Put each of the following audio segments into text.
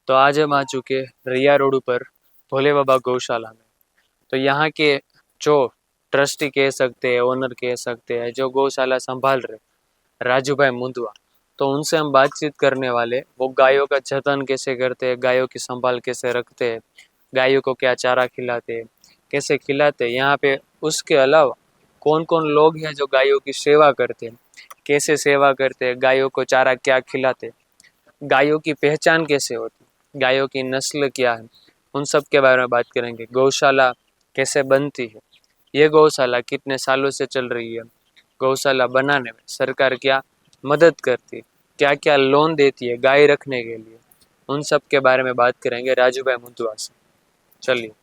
तो आज हम आ चुके रिया रोड पर भोले बाबा गौशाला में। तो यहाँ के जो ट्रस्टी कह सकते हैं, ओनर कह सकते हैं, जो गौशाला संभाल रहे राजू भाई मुंदवा, तो उनसे हम बातचीत करने वाले। वो गायों का जतन कैसे करते हैं, गायों की संभाल कैसे रखते हैं, गायों को क्या चारा खिलाते हैं, कैसे खिलाते हैं यहाँ पे। उसके अलावा कौन कौन लोग हैं जो गायों की सेवा करते हैं, कैसे सेवा करते हैं, गायों को चारा क्या खिलाते हैं, गायों की पहचान कैसे होती, गायों की नस्ल क्या है, उन सब के बारे में बात करेंगे। गौशाला कैसे बनती है, ये गौशाला कितने सालों से चल रही है, गौशाला बनाने में सरकार क्या मदद करती है, क्या क्या लोन देती है गाय रखने के लिए, उन सब के बारे में बात करेंगे राजू भाई मुंदवा से। चलिए।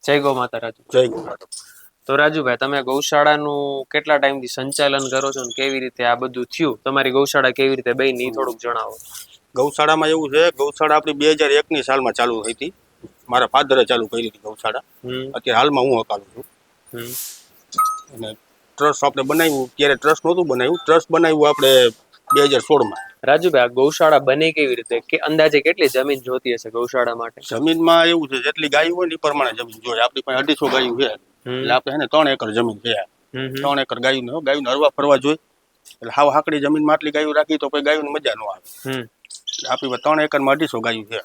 जय गौ माता રાજુ। જય માતા। તો રાજુભાઈ, તમે ગૌશાળાનું કેટલા ટાઈમથી સંચાલન કરો છો ને કેવી રીતે આ બધું થયું, તમારી ગૌશાળા કેવી રીતે બની એ થોડુંક જણાવો। ગૌશાળામાં એવું છે, ગૌશાળા આપણી 2001ની સાલમાં ચાલુ થઈ હતી। મારા ફાધરે ચાલુ કરી હતી ગૌશાળા। અત્યારે હાલમાં હું હકાલું છું। અને ટ્રસ્ટ આપણે બનાવ્યું ત્યારે ટ્રસ્ટ નહોતું બનાવ્યું, ટ્રસ્ટ બનાવ્યું આપણે 2016માં। રાજુભાઈ, આ ગૌશાળા બને કેવી રીતે, કે અંદાજે કેટલી જમીન જોતી હશે ગૌશાળા માટે? જમીનમાં એવું છે, જેટલી ગાયું હોય ને એ પ્રમાણે જમીન જોઈએ। આપણી પાસે 250 ગાયું છે, એટલે આપણે છે ને 3 એકર જમીન છે। 3 એકર ગાયું હરવા ફરવા જોઈએ। એટલે હાવ હાકડી જમીનમાં આટલી ગાયું રાખી તો પછી ગાયોની મજા ન આવે। આપણી પાસે 3 એકરમાં 250 ગાયું છે।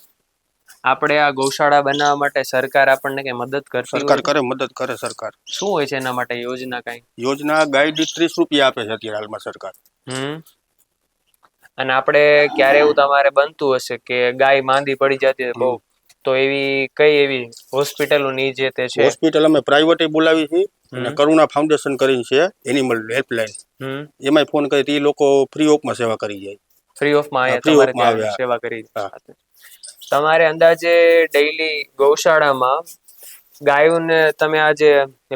આપણે આ ગૌશાળા બનાવવા માટે સરકાર આપણને કઈ મદદ કરતી હોય? સરકાર કરે, મદદ કરે સરકાર। શું હોય છે એના માટે યોજના કઈ? યોજના ગાય દીઠ 30 રૂપિયા આપે છે અત્યારે હાલમાં સરકાર। અને આપણે ક્યારે એવું તમારે બનતું હશે કે ગાય માંદી પડી જતી હોય બહુ, તો એવી કઈ એવી હોસ્પિટલોની જે તે છે? હોસ્પિટલ અમે પ્રાઇવેટ બોલાવી છે, અને કરુણા ફાઉન્ડેશન કરીને છે, એનિમલ હેલ્પલાઇન, એમાં ફોન કરી તો એ લોકો ફ્રી ઓફમાં સેવા કરી જાય। ફ્રી ઓફમાં તમારે ત્યાં સેવા કરી જાય। તમારે અંદાજે ડેઈલી ગૌશાળામાં ગાયોને તમે આ જે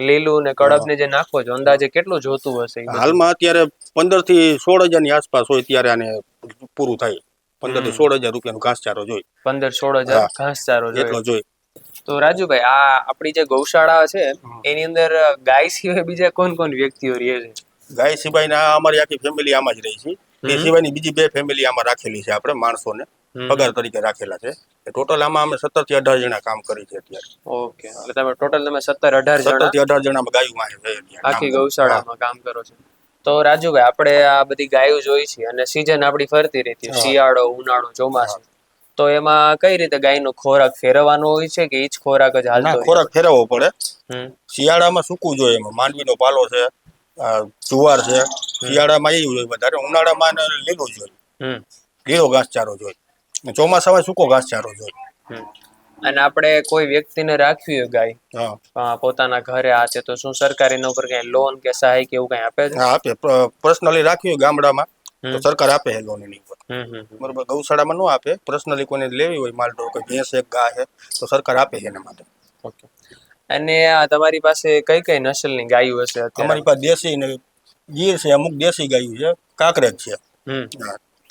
લીલું ને કડબ ને જે નાખો છો, અંદાજે કેટલું જોતું હશે? હાલમાં અત્યારે 15 થી 16 હજારની આસપાસ હોય ત્યારે આને પૂરું થાય। 15 થી 16 હજાર રૂપિયાનો ઘાસચારો જોઈ। 15-16 હજાર ઘાસચારો એટલો જોઈ। તો રાજુભાઈ, આ આપણી જે ગૌશાળા છે એની અંદર ગાય સિવાય બીજા કોણ કોણ વ્યક્તિઓ રહે છે? ગાય સિવાયના અમારી આખી ફેમિલી આમાં જ રહી છે। એ સિવાયની બીજી 2 ફેમિલી આમાં રાખેલી છે, આપણે માણસોને પગાર તરીકે રાખેલા છે। ટોટલ આમાં અમે 17 થી 18 જણા કામ કરી છે અત્યારે। ઓકે, એટલે તમે ટોટલ 17-18 જણા 17 થી 18 જણા ગાયોમાં છે, આખી ગૌશાળામાં કામ કરો છો। તો રાજુભાઈ, આપણે આ બધી ગાયો જોઈ છે અને સીઝન આપણી ફરતી રહેતી, શિયાળો, ઉનાળો, ચોમાસું, તો એમાં કઈ રીતે ગાયનો ખોરાક ફેરવવાનો હોય છે કે ઈ જ ખોરાક જ હાલતો? ખોરાક ફેરવવો પડે। શિયાળામાં સૂકવું જોઈએ, એમાં માંડવીનો પાલો છે, જુવાર છે, શિયાળામાં એ હોય વધારે, ઉનાળામાં લીલું જોઈએ, લીલો ઘાસચારો જોઈએ, ચોમાસામાં સૂકો ઘાસચારો જોઈએ। અને આપણે કોઈ વ્યક્તિને રાખવી હોય ગાય પોતાના ઘરે આતે, તો શું સરકાર એના ઉપર કઈ લોન કે સહાય કે એવું કઈ આપે છે? આપે, પર્સનલી રાખવી હોય ગામડામાં તો સરકાર આપે છે લોન એની ઉપર, બરોબર। ગૌશાળામાં ન આપે, પર્સનલી કોઈને લેવી હોય માલઢોર, કોઈ ભેંસ છે, ગાય છે, તો સરકાર આપે છે એના માટે। ઓકે। અને આ તમારી પાસે કઈ કઈ નસ્લની ગાયો હશે અત્યારે? અમારી પાસે દેશી ને ગીર છે, અમુક દેશી ગાયો છે, કાંકરેજ છે।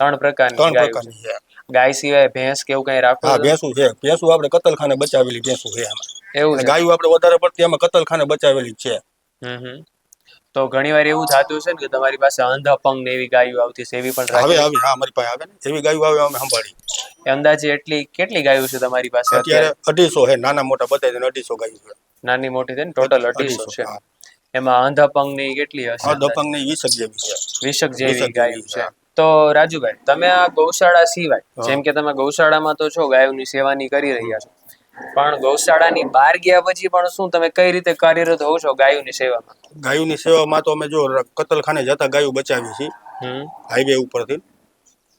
3 પ્રકારની છે। ગાય સિવાય ભેંસ કે એવું કઈ રાખો? હા, ભેંસું છે। ભેંસું આપણે કતલખાને બચાવેલી ભેંસું છે આમાં। એવું છે? ગાયો આપણે વધારે પડતી એમાં કતલખાને બચાવેલી છે। તો ઘણી વાર એવું થતું છે ને કે તમારી પાસે અંધ અપંગ ને એવી ગાયો આવતી છે, એવી પણ આવે? હા, અમારી પાસે આવે ને, એવી ગાયો આવે, અમે સંભાળી। અંદાજે કેટલી ગાયો છે તમારી પાસે અત્યારે? 250 છે, નાના મોટા બતાવી દે, 250 ગાયો છે। નાની મોટી છે ને ટોટલ 250 છે। એમાં અંધ અપંગ ની કેટલી હશે? અંધ અપંગ ની 20 જેવી છે। 20 જેવી ગાયો છે। તો રાજુભાઈ, તમે આ ગૌશાળા સિવાય, જેમ કે તમે ગૌશાળામાં તો છો, ગાયોની સેવાની કરી રહ્યા છો, પણ ગૌશાળાની બહાર ગયા પછી પણ શું તમે કઈ રીતે કાર્યરત હોવ છો ગાયોની સેવામાં? ગાયોની સેવામાં તો અમે જો કતલખાને જતા ગાયો બચાવી છીએ હાઈવે ઉપરથી।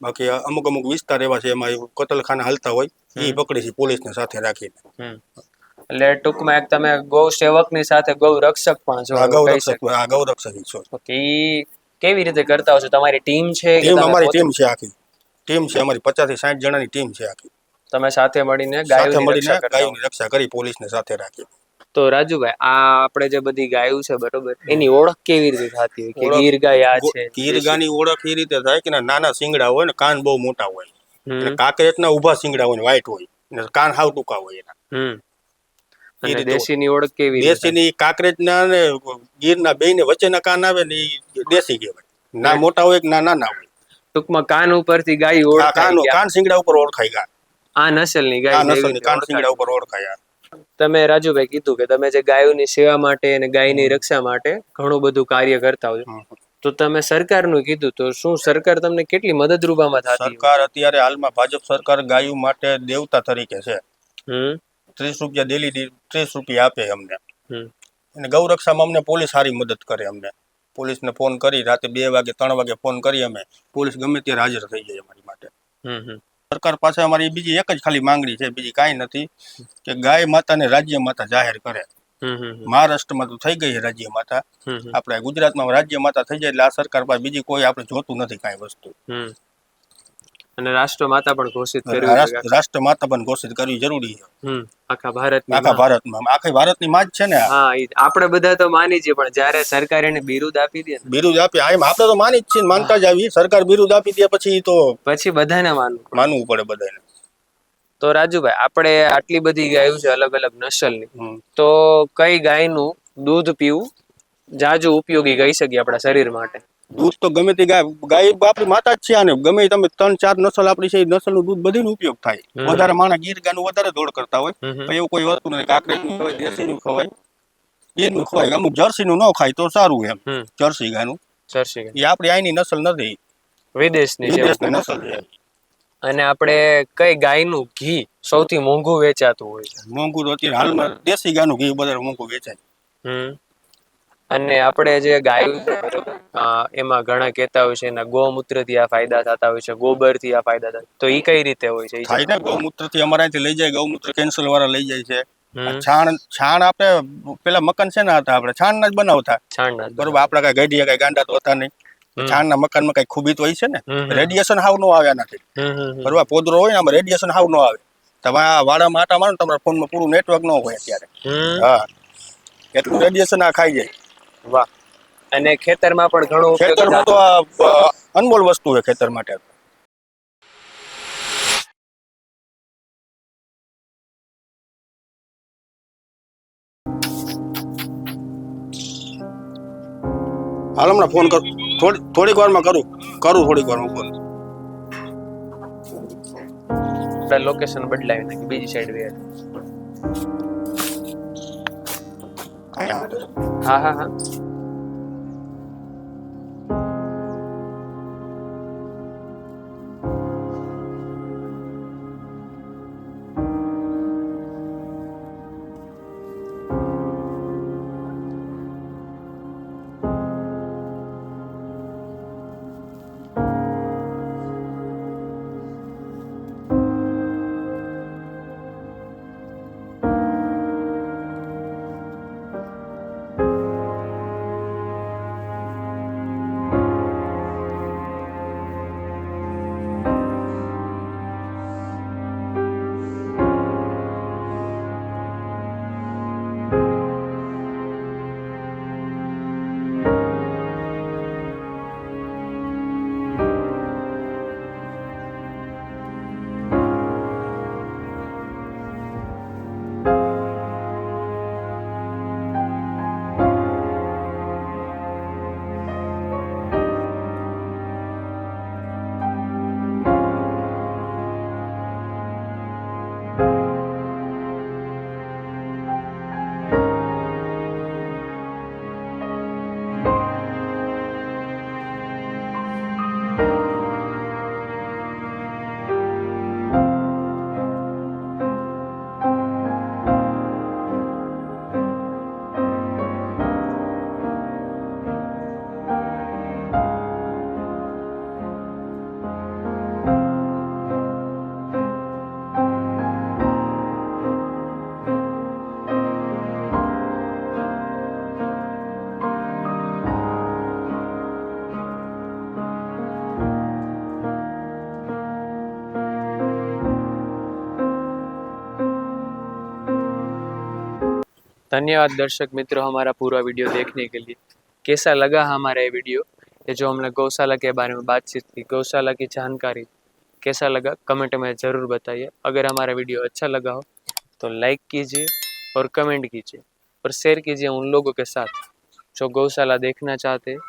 બાકી અમુક અમુક વિસ્તાર એવા છે એમાં કતલખાના હાલતા હોય, એ પકડી છે પોલીસને સાથે રાખીને। એટલે ટૂંકમાં એક તમે ગૌ સેવકની સાથે ગૌ રક્ષક પણ છો? ગૌ રક્ષક છો। ઓકે, કેવી રીતે કરતા હશો? તમારી ટીમ છે? અમારી ટીમ છે, આખી ટીમ છે અમારી, 50 થી 60 જણાની ટીમ છે આખી। તમે સાથે મળીને ગાયોની રક્ષા કરી, પોલીસને સાથે રાખી। તો રાજુભાઈ, આ આપણે જે બધી ગાયો છે, બરોબર, એની ઓળખ કેવી રીતે થતી હોય? કે ગીર ગાય આ છે? ગીર ગાયની ઓળખ એ રીતે થાય કે નાના શિંગડા હોય ને, કાન બહુ મોટા હોય, અને કાંકરેજના ઊભા શિંગડા હોય, વ્હાઈટ હોય, અને કાન હાવ ટૂંકા હોય એના। અને દેશીની ઓળખ કેવી? દેશીની કાંકરેજના અને ગીરના બેયને વચ્ચેના કાન આવે ને, એ દેશી કહેવાય। ના મોટા હોય કે ના નાના હોય. ટૂંકમાં કાન ઉપરથી ગાય આ ઓળખાય કાન શિંગડા ઉપર ઓળખાય ગા. આ નસલની આ ગાય છે એવી નસલની રીતે કાન ઓળખાય. શિંગડા ઉપર ઓળખાય. તમે રાજુભાઈ કીધું કે તમે જે ગાયોની સેવા માટે અને ગાયની રક્ષા માટે ઘણું બધું કાર્ય કરતા હોય, તો તમે સરકારનું કીધું, તો શું સરકાર તમને કેટલી મદદરૂપ આમાં થતી હોય? સરકાર અત્યારે હાલમાં ભાજપ સરકાર ગાયો માટે દેવતા તરીકે છે. હમ 30 રૂપિયા ડેલી 30 રૂપિયા આપે અમને. હમ અને ગૌરક્ષામાં અમને પોલીસ સારી મદદ કરે અમને. પોલીસને ફોન કરી રાતે 2 વાગે 3 વાગે ફોન કરી અમે પોલીસ ગમે ત્યારે હાજર થઈ જાય અમારી માટે. હમ સરકાર પાસે અમારી બીજી એક જ ખાલી માંગણી છે, બીજી કાંઈ નથી, કે ગાય માતાને રાજ્ય માતા જાહેર કરે. મહારાષ્ટ્રમાં તો થઈ ગઈ છે રાજ્ય માતા, આપણે ગુજરાતમાં રાજ્ય માતા થઈ જાય એટલે આ સરકાર પાસે બીજી કોઈ આપણે જોતું નથી કાંઈ વસ્તુ. અને રાષ્ટ્ર માતા પણ ઘોષિત કરવી જોઈએ. રાષ્ટ્ર માતા પણ ઘોષિત કરવી જરૂરી છે. આખા ભારતની આખા ભારતમાં આખી ભારતની માં જ છે ને. હા, આપણે બધા તો માની છીએ, પણ જ્યારે સરકાર એને બિરુદ આપી દે, બિરુદ આપી એમ આપણે તો માની જ છીએ, માનતા જ આવી. સરકાર બિરુદ આપી દે પછી તો બધાને માનવું પડે બધાને. તો રાજુભાઈ, આપણે આટલી બધી ગાયો છે અલગ અલગ નસલની, તો કઈ ગાયનું દૂધ પીવું જાજુ ઉપયોગી કહી શકીએ આપણા શરીર માટે? દૂધ તો ગમે તે ગાય આપણી માતા જ છે, આને ગમે તમે 3-4 નસલ આપણી છે, નસલનું દૂધ બધીનો ઉપયોગ થાય. વધારે માણસ ગીર ગાયનું વધારે દોડ કરતા હોય, પણ એવું કોઈ વસ્તુ નથી. કાકરેનું ખવાય, દેશીનું ખવાય, ગીરનું ખવાય, અમુક જર્સીનું ન ખાય તો સારું એમ. જર્સી ગાયનું એ આપણી અહીંની નસલ નથી, વિદેશની નસલ છે. અને આપણે કઈ ગાયનું ઘી સૌથી મોંઘું વેચાતું હોય છે? મોંઘું તો અત્યારે હાલમાં દેશી ગાયનું ઘી વધારે મોંઘું વેચાય. અને આપણે જે ગાયો એમાં ઘણા કહેતા હોય છે એના ગૌમૂત્રથી આ ફાયદા થતા હોય છે, ગોબરથી આ ફાયદા થતા, તો એ કઈ રીતે હોય છે? થાય ને, ગૌમૂત્રથી અમારા અહીંથી લઈ જાય, ગૌમૂત્ર કેન્સર વાળા લઈ જાય છે. છાણ આપણે પેલા મકાન છે ને હતા, આપણે છાણના જ બનાવતા, બરોબર. આપડા કઈ ગાડીયા કઈ ગાંડા તો હતા નહીં. છાણના મકાનમાં કઈ ખૂબી તો હોય છે ને, રેડિયેશન હાવ નો આવે આનાથી, બરોબર. પોદરો હોય ને આમાં રેડિયેશન હાવ નો આવે. તમે આ વાડામાં આટા મારો તમારા ફોનમાં પૂરું નેટવર્ક ન હોય અત્યારે. હા, એટલું રેડિયેશન આ ખાઈ જાય. વાહ. અને ખેતરમાં પણ ઘણું ખેતરમાં તો અનમોલ વસ્તુ છે ખેતર માટે. હાલ હમણાં ફોન કરું, થોડીક વારમાં કરું થોડીક વારમાં ફોન. લોકેશન બદલાવી નાખી, બીજી સાઈડ વે. હા હા હા. धन्यवाद दर्शक मित्रों हमारा पूरा वीडियो देखने के लिए। कैसा लगा हमारा ये वीडियो? ये जो हमने गौशाला के बारे में बातचीत की, गौशाला की जानकारी कैसा लगा कमेंट में ज़रूर बताइए। अगर हमारा वीडियो अच्छा लगा हो तो लाइक कीजिए और कमेंट कीजिए और शेयर कीजिए उन लोगों के साथ जो गौशाला देखना चाहते हैं